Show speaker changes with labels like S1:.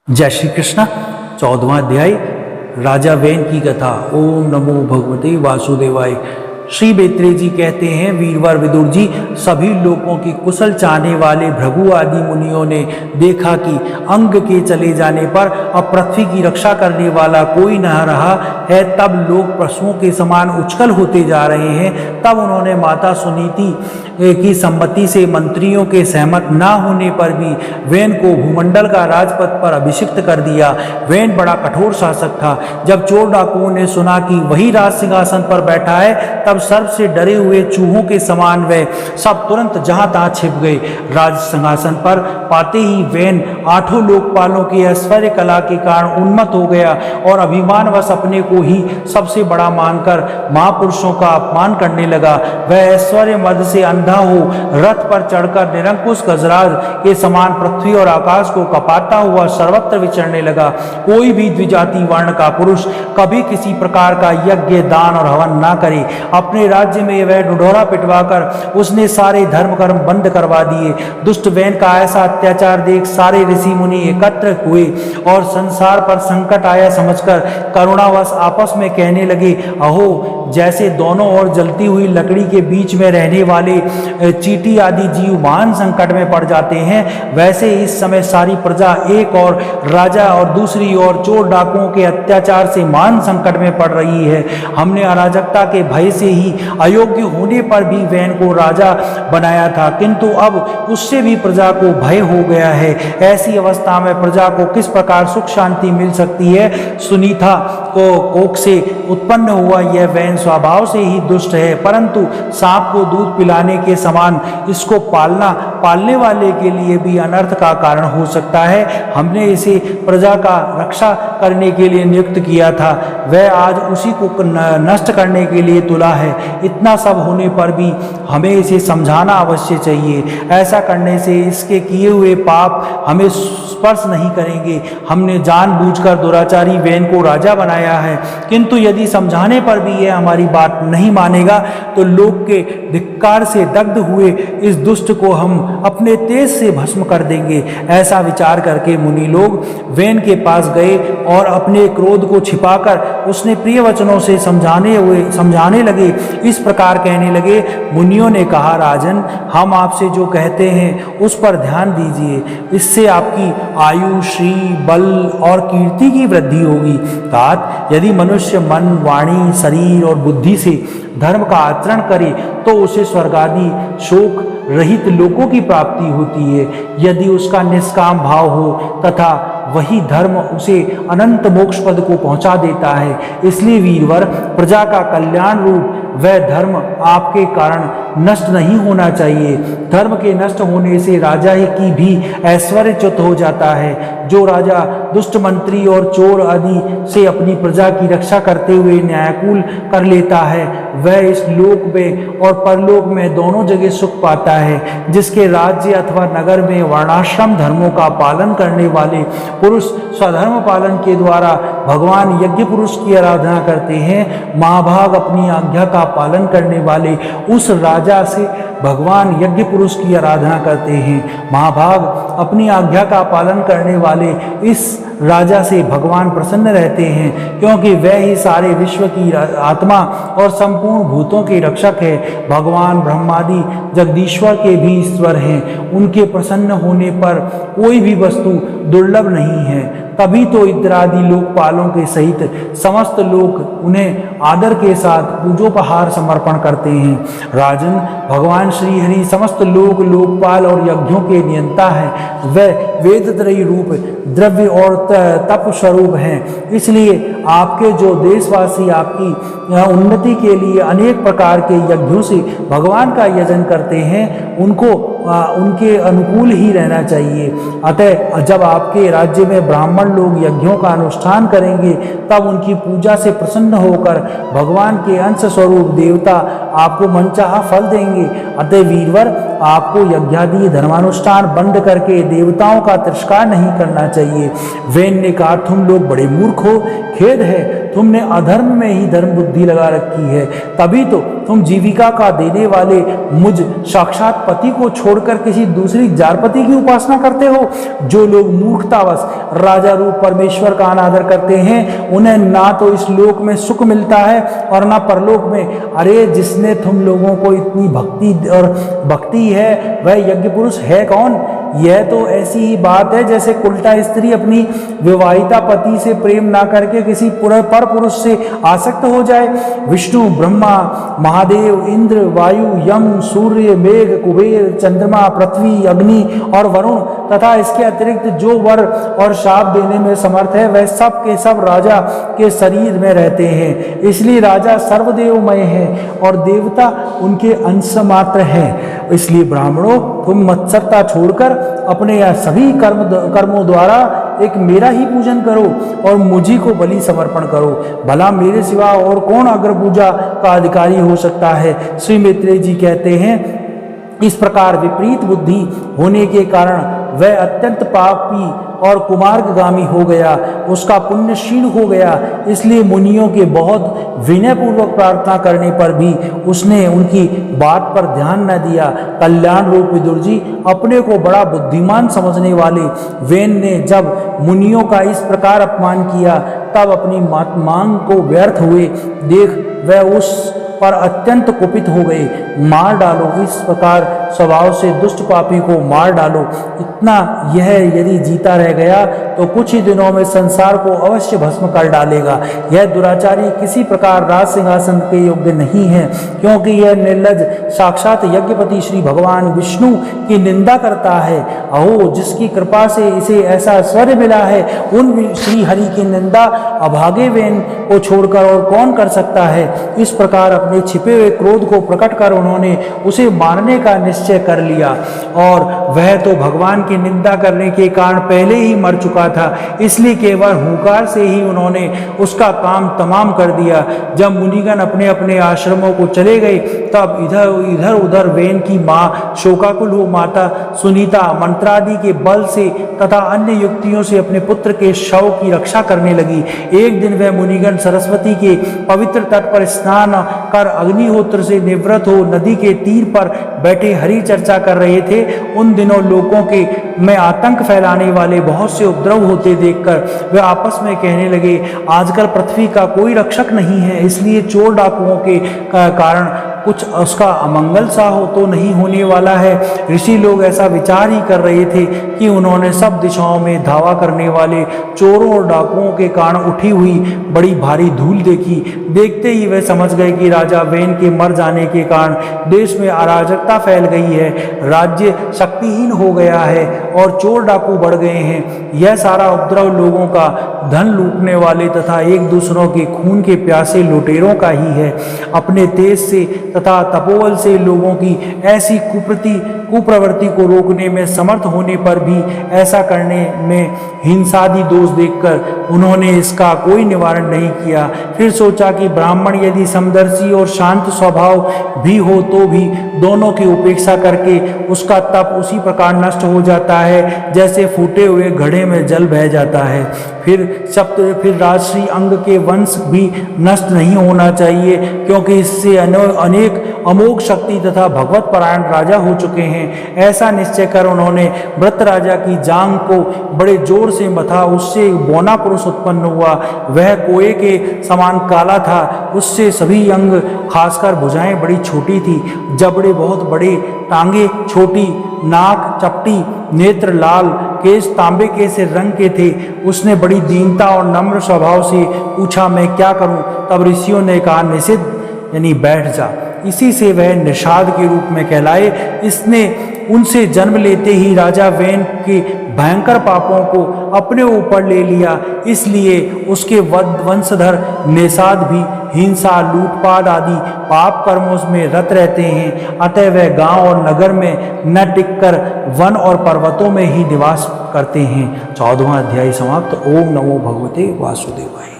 S1: जय श्री कृष्ण। 14वां अध्याय राजा वेन की कथा। ओम नमो भगवते वासुदेवाय। श्री बेत्रे जी कहते हैं, वीरवर विदुर जी, सभी लोगों की कुशल चाहने वाले भृगु आदि मुनियों ने देखा कि अंग के चले जाने पर अब पृथ्वी की रक्षा करने वाला कोई न रहा है। तब लोग पशुओं के समान उछल होते जा रहे हैं। तब उन्होंने माता सुनीति की सम्मति से मंत्रियों के सहमत न होने पर भी वेन को भूमंडल का राजपद पर अभिषिक्त कर दिया। वेन बड़ा कठोर शासक था। जब चोर डाकुओं ने सुना कि वही राज सिंहासन पर बैठा है, तब सर्प से डरे हुए चूहों के समान वे सब तुरंत जहां तहां छिप गए। राज सिंहासन पर पाते ही वेन 8 लोकपालों की ऐश्वर्य कला के कारण उन्मत्त हो गया और अभिमानवश अपने को ही सबसे बड़ा मानकर महापुरुषों का अपमान करने लगा। वह ऐश्वर्य मद से अंधा हो रथ पर चढ़कर निरंकुश गजराज के समान पृथ्वी और आकाश को कपाता हुआ सर्वत्र विचरने लगा। कोई भी द्विजाति वर्ण का पुरुष कभी किसी प्रकार का यज्ञ, दान और हवन न करे। अपने राज्य में वह ढिढोरा पिटवाकर उसने सारे धर्म कर्म बंद करवा दिए। दुष्ट वेन का ऐसा अत्याचार देख सारे ऋषि मुनि एकत्र हुए और संसार पर संकट आया समझकर करुणावश आपस में कहने लगे, अहो, जैसे दोनों ओर जलती हुई लकड़ी के बीच में रहने वाले चींटी आदि जीव महान संकट में पड़ जाते हैं, वैसे इस समय सारी प्रजा एक और राजा और दूसरी ओर चोर डाकुओं के अत्याचार से महान संकट में पड़ रही है। हमने अराजकता के भय से ही अयोग्य होने पर भी वेन को राजा बनाया था, किंतु अब उससे भी प्रजा को भय हो गया है। ऐसी अवस्था में प्रजा को किस प्रकार सुख शांति मिल सकती है? सुनीता को कोख से उत्पन्न हुआ यह वेन स्वभाव से ही दुष्ट है, परंतु सांप को दूध पिलाने के समान इसको पालने वाले के लिए भी अनर्थ का कारण हो सकता है। हमने इसे प्रजा का रक्षा करने के लिए नियुक्त किया था, वह आज उसी को नष्ट करने के लिए तुला है। इतना सब होने पर भी हमें इसे समझाना अवश्य चाहिए। ऐसा करने से इसके किए हुए पाप हमें स्पर्श नहीं करेंगे। हमने जानबूझकर दुराचारी वेन को राजा बनाया है, किंतु यदि समझाने पर भी यह हमारी बात नहीं मानेगा तो लोक के धिक्कार से दग्ध हुए इस दुष्ट को हम अपने तेज से भस्म कर देंगे। ऐसा विचार करके मुनि लोग वेन के पास गए और अपने क्रोध को छिपाकर उसने प्रिय वचनों से समझाने लगे। इस प्रकार कहने लगे, मुनियों ने कहा, राजन, हम आपसे जो कहते हैं उस पर ध्यान दीजिए, इससे आपकी आयु, श्री, बल और कीर्ति की वृद्धि होगी। तात, यदि मनुष्य मन, वाणी, शरीर और बुद्धि से धर्म का आचरण करे तो उसे स्वर्ग आदि शोक रहित लोकों की प्राप्ति होती है। यदि उसका निष्काम भाव हो तथा वही धर्म उसे अनंत मोक्ष पद को पहुंचा देता है। इसलिए वीरवर, प्रजा का कल्याण रूप वह धर्म आपके कारण नष्ट नहीं होना चाहिए। धर्म के नष्ट होने से राजा ही की भी ऐश्वर्यच्युत हो जाता है। जो राजा दुष्ट मंत्री और चोर आदि से अपनी प्रजा की रक्षा करते हुए न्यायकूल कर लेता है, वह इस लोक में और परलोक में दोनों जगह सुख पाता है। जिसके राज्य अथवा नगर में वर्णाश्रम धर्मों का पालन करने वाले पुरुष स्वधर्म पालन के द्वारा भगवान यज्ञ पुरुष की आराधना करते हैं, महाभाग अपनी आज्ञा का पालन करने वाले उस राजा से भगवान यज्ञ पुरुष की आराधना करते हैं। महाभाग अपनी आज्ञा का पालन करने वाले इस राजा से भगवान प्रसन्न रहते हैं, क्योंकि वह ही सारे विश्व की आत्मा और संपूर्ण भूतों के रक्षक है। भगवान ब्रह्मादि जगदीश्वर के भी ईश्वर हैं। उनके प्रसन्न होने पर कोई भी वस्तु दुर्लभ नहीं है। तभी तो इंद्रादि लोकपालों के सहित समस्त लोग उन्हें आदर के साथ पूजोपहार समर्पण करते हैं। राजन, भगवान श्री हरि समस्त लोकपाल और यज्ञों के नियंता है। वह वेदत्रयी रूप, द्रव्य और तप स्वरूप हैं। इसलिए आपके जो देशवासी आपकी उन्नति के लिए अनेक प्रकार के यज्ञों से भगवान का यजन करते हैं, उनको उनके अनुकूल ही रहना चाहिए। अतः जब आपके राज्य में ब्राह्मण लोग यज्ञों का अनुष्ठान करेंगे, तब उनकी पूजा से प्रसन्न होकर भगवान के अंश स्वरूप देवता आपको मनचाहा फल देंगे। अतः वीरवर, आपको यज्ञादि धर्मानुष्ठान बंद करके देवताओं का तिरस्कार नहीं करना चाहिए। वेन ने कहा, तुम लोग बड़े मूर्ख हो, खेद है, तुमने अधर्म में ही धर्म बुद्धि लगा रखी है, तभी तो तुम जीविका का देने वाले मुझ साक्षात पति को छोड़कर किसी दूसरी जारपति की उपासना करते हो। जो लोग मूर्खतावश राजा रूप परमेश्वर का अनादर करते हैं, उन्हें ना तो इस लोक में सुख मिलता है और ना परलोक में। अरे जिसने तुम लोगों को इतनी भक्ति है वह यज्ञ पुरुष है कौन? यह तो ऐसी ही बात है जैसे कुलटा स्त्री अपनी विवाहिता पति से प्रेम ना करके किसी पर पुरुष से आसक्त हो जाए। विष्णु, ब्रह्मा, महादेव, इंद्र, वायु, यम, सूर्य, मेघ, कुबेर, चंद्रमा, पृथ्वी, अग्नि और वरुण तथा इसके अतिरिक्त जो वर और शाप देने में समर्थ है, वह सब के सब राजा के शरीर में रहते हैं। इसलिए राजा सर्वदेवमय है और देवता उनके अंश मात्र हैं। इसलिए ब्राह्मणों, तुम मत्सरता छोड़कर अपने यह सभी कर्मों द्वारा एक मेरा ही पूजन करो और मुझी को बलि समर्पण करो। भला मेरे सिवा और कौन अग्र पूजा का अधिकारी हो सकता है? श्री मैत्रेय जी कहते हैं, इस प्रकार विपरीत बुद्धि होने के कारण वह अत्यंत पापी और कुमार्गगामी हो गया, उसका पुण्य क्षीण हो गया। इसलिए मुनियों के बहुत विनयपूर्वक प्रार्थना करने पर भी उसने उनकी बात पर ध्यान न दिया। कल्याण रूप विदुर जी, अपने को बड़ा बुद्धिमान समझने वाले वेन ने जब मुनियों का इस प्रकार अपमान किया, तब अपनी मांग को व्यर्थ हुए देख वह उस पर अत्यंत कुपित हो गए। मार डालो, इस प्रकार स्वभाव से दुष्ट पापी को मार डालो। इतना यह यदि जीता रह गया तो कुछ ही दिनों में संसार को अवश्य भस्म कर डालेगा। यह दुराचारी किसी प्रकार राज सिंहासन के योग्य नहीं है, क्योंकि यह निर्लज साक्षात यज्ञपति श्री भगवान विष्णु की निंदा करता है। अहो, जिसकी कृपा से इसे ऐसा ऐश्वर्य मिला है, उन श्री हरि की निंदा अभागे वेन को छोड़कर और कौन कर सकता है? इस प्रकार अपने छिपे हुए क्रोध को प्रकट कर उन्होंने उसे मारने का निश्चय कर लिया, और वह तो भगवान की निंदा करने के कारण पहले ही मर चुका था। इसलिए केवल हुंकार से ही उन्होंने उसका काम तमाम कर दिया। जब मुनिगण अपने अपने आश्रमों को चले गए, तब इधर उधर वेन की माँ शोकाकुल माता सुनीता मंत्रादि के बल से तथा अन्य युक्तियों से अपने पुत्र के शव की रक्षा करने लगी। एक दिन वह मुनिगण सरस्वती के पवित्र तट पर स्नान कर अग्निहोत्र से निवृत्त हो नदी के तीर पर बैठे हरि चर्चा कर रहे थे। उन दिनों लोगों के में आतंक फैलाने वाले बहुत से उपद्रव होते देखकर वे आपस में कहने लगे, आजकल पृथ्वी का कोई रक्षक नहीं है, इसलिए चोर डाकुओं के कारण कुछ उसका अमंगल सा हो तो नहीं होने वाला है। ऋषि लोग ऐसा विचार ही कर रहे थे कि उन्होंने सब दिशाओं में धावा करने वाले चोरों और डाकुओं के कारण उठी हुई बड़ी भारी धूल देखी। देखते ही वे समझ गए कि राजा वेन के मर जाने के कारण देश में अराजकता फैल गई है, राज्य शक्तिहीन हो गया है और चोर डाकू बढ़ गए हैं। यह सारा उपद्रव लोगों का धन लूटने वाले तथा एक दूसरों के खून के प्यासे लुटेरों का ही है। अपने तेज से तथा तपोबल से लोगों की ऐसी कुप्रवृत्ति को रोकने में समर्थ होने पर भी ऐसा करने में हिंसादि दोष देखकर उन्होंने इसका कोई निवारण नहीं किया। फिर सोचा कि ब्राह्मण यदि समदर्शी और शांत स्वभाव भी हो तो भी दोनों की उपेक्षा करके उसका तप उसी प्रकार नष्ट हो जाता है जैसे फूटे हुए घड़े में जल बह जाता है। फिर राजश्री अंग के वंश भी नष्ट नहीं होना चाहिए, क्योंकि इससे अनेक अमोघ शक्ति तथा भगवत परायण राजा हो चुके हैं। ऐसा निश्चय कर उन्होंने व्रत राजा की जांग को बड़े जोर से मथा। उससे एक बौना पुरुष उत्पन्न हुआ। वह कोए के समान काला था। उससे सभी अंग खासकर भुजाएं बड़ी छोटी थी, जबड़े बहुत बड़े, टांगे छोटी, नाक चपटी, नेत्र लाल, केश तांबे के से रंग के थे। उसने बड़ी दीनता और नम्र स्वभाव से पूछा, मैं क्या करूं? तब ऋषियों ने कहा, निषिद्ध यानी बैठ जा। इसी से वह निषाद के रूप में कहलाए। इसने उनसे जन्म लेते ही राजा वेन के भयंकर पापों को अपने ऊपर ले लिया। इसलिए उसके वंशधर निषाद भी हिंसा, लूटपाट आदि पाप कर्मों में रत रहते हैं। अतः वह गांव और नगर में न टिककर वन और पर्वतों में ही निवास करते हैं। 14वां अध्याय समाप्त। ओम नमो भगवते वासुदेवाय।